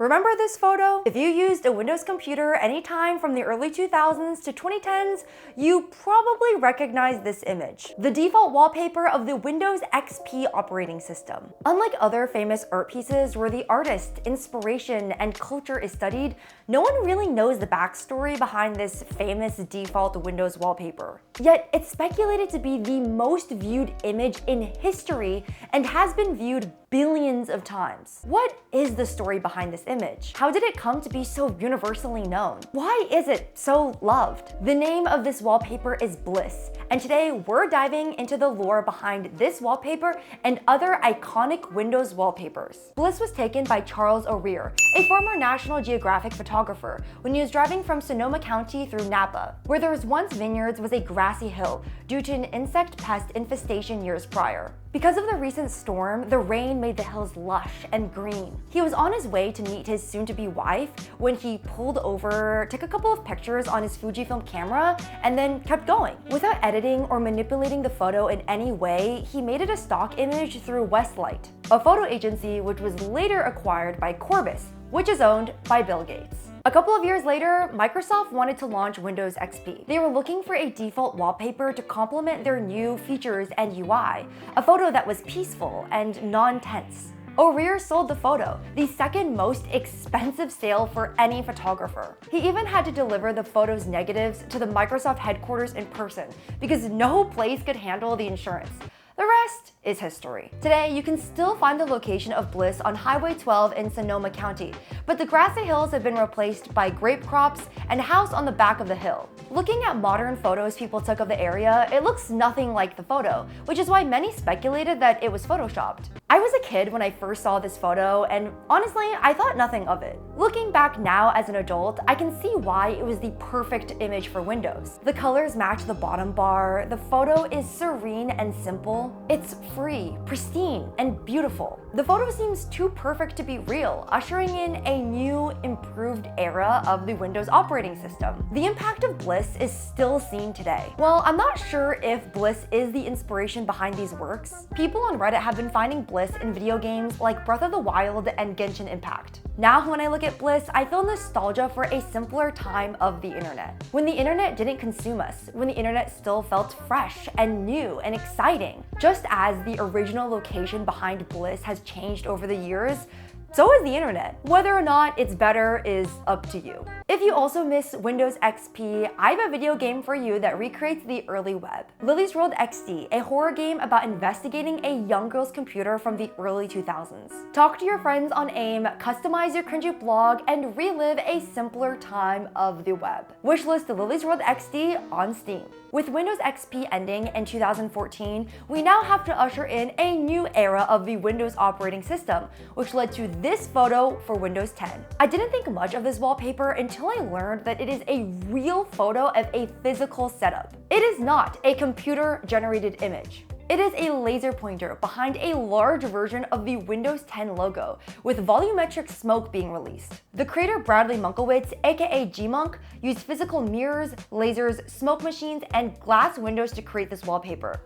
Remember this photo? If you used a Windows computer anytime from the early 2000s to 2010s, you probably recognize this image. The default wallpaper of the Windows XP operating system. Unlike other famous art pieces where the artist, inspiration, and culture is studied, no one really knows the backstory behind this famous default Windows wallpaper. Yet, it's speculated to be the most viewed image in history and has been viewed billions of times. What is the story behind this image? How did it come to be so universally known? Why is it so loved? The name of this wallpaper is Bliss, and today we're diving into the lore behind this wallpaper and other iconic Windows wallpapers. Bliss was taken by Charles O'Rear, a former National Geographic photographer, when he was driving from Sonoma County through Napa, where there was once vineyards was a grassy hill due to an insect pest infestation years prior. Because of the recent storm, the rain made the hills lush and green. He was on his way to meet his soon-to-be wife when he pulled over, took a couple of pictures on his Fujifilm camera, and then kept going. Without editing or manipulating the photo in any way, he made it a stock image through Westlight, a photo agency which was later acquired by Corbis, which is owned by Bill Gates. A couple of years later, Microsoft wanted to launch Windows XP. They were looking for a default wallpaper to complement their new features and UI, a photo that was peaceful and non-tense. O'Rear sold the photo, the second most expensive sale for any photographer. He even had to deliver the photo's negatives to the Microsoft headquarters in person because no place could handle the insurance. The rest is history. Today, you can still find the location of Bliss on Highway 12 in Sonoma County, but the grassy hills have been replaced by grape crops and a house on the back of the hill. Looking at modern photos people took of the area, it looks nothing like the photo, which is why many speculated that it was photoshopped. I was a kid when I first saw this photo, and honestly, I thought nothing of it. Looking back now as an adult, I can see why it was the perfect image for Windows. The colors match the bottom bar, the photo is serene and simple, it's free, pristine, and beautiful. The photo seems too perfect to be real, ushering in a new, improved era of the Windows operating system. The impact of Bliss is still seen today. Well, I'm not sure if Bliss is the inspiration behind these works. People on Reddit have been finding Bliss in video games like Breath of the Wild and Genshin Impact. Now, when I look at Bliss, I feel nostalgia for a simpler time of the internet. When the internet didn't consume us, when the internet still felt fresh and new and exciting. Just as the original location behind Bliss has changed over the years, so has the internet. Whether or not it's better is up to you. If you also miss Windows XP, I have a video game for you that recreates the early web. Lily's World XD, a horror game about investigating a young girl's computer from the early 2000s. Talk to your friends on AIM, customize your cringy blog, and relive a simpler time of the web. Wishlist Lily's World XD on Steam. With Windows XP ending in 2014, we now have to usher in a new era of the Windows operating system, which led to this photo for Windows 10. I didn't think much of this wallpaper until I learned that it is a real photo of a physical setup. It is not a computer-generated image. It is a laser pointer behind a large version of the Windows 10 logo, with volumetric smoke being released. The creator Bradley Munkowitz, aka G-Monk, used physical mirrors, lasers, smoke machines, and glass windows to create this wallpaper.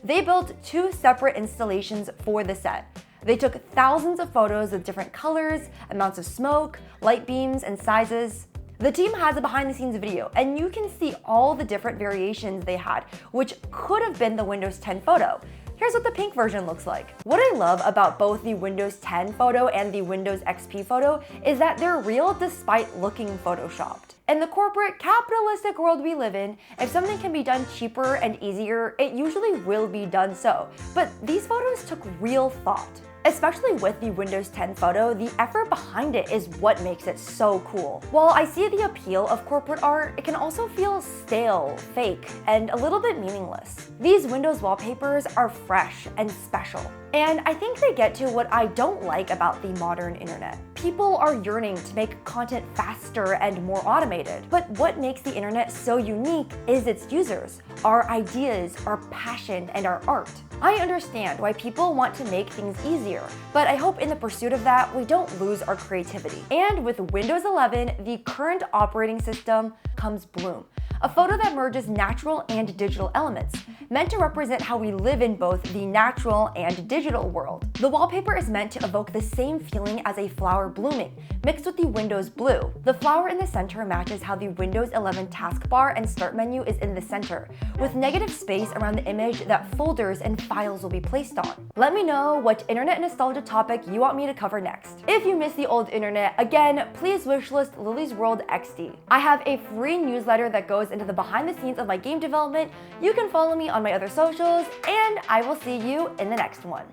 They built two separate installations for the set. They took thousands of photos of different colors, amounts of smoke, light beams, and sizes. The team has a behind-the-scenes video, and you can see all the different variations they had, which could have been the Windows 10 photo. Here's what the pink version looks like. What I love about both the Windows 10 photo and the Windows XP photo is that they're real despite looking photoshopped. In the corporate, capitalistic world we live in, if something can be done cheaper and easier, it usually will be done so. But these photos took real thought. Especially with the Windows 10 photo, the effort behind it is what makes it so cool. While I see the appeal of corporate art, it can also feel stale, fake, and a little bit meaningless. These Windows wallpapers are fresh and special. And I think they get to what I don't like about the modern internet. People are yearning to make content faster and more automated. But what makes the internet so unique is its users, our ideas, our passion, and our art. I understand why people want to make things easier, but I hope in the pursuit of that, we don't lose our creativity. And with Windows 11, the current operating system, comes Bloom, a photo that merges natural and digital elements, meant to represent how we live in both the natural and digital world. The wallpaper is meant to evoke the same feeling as a flower blooming, mixed with the Windows blue. The flower in the center matches how the Windows 11 taskbar and start menu is in the center, with negative space around the image that folders and files will be placed on. Let me know what internet nostalgia topic you want me to cover next. If you miss the old internet, again, please wishlist Lily's World XD. I have a free newsletter that goes into the behind the scenes of my game development. You can follow me on my other socials, and I will see you in the next one.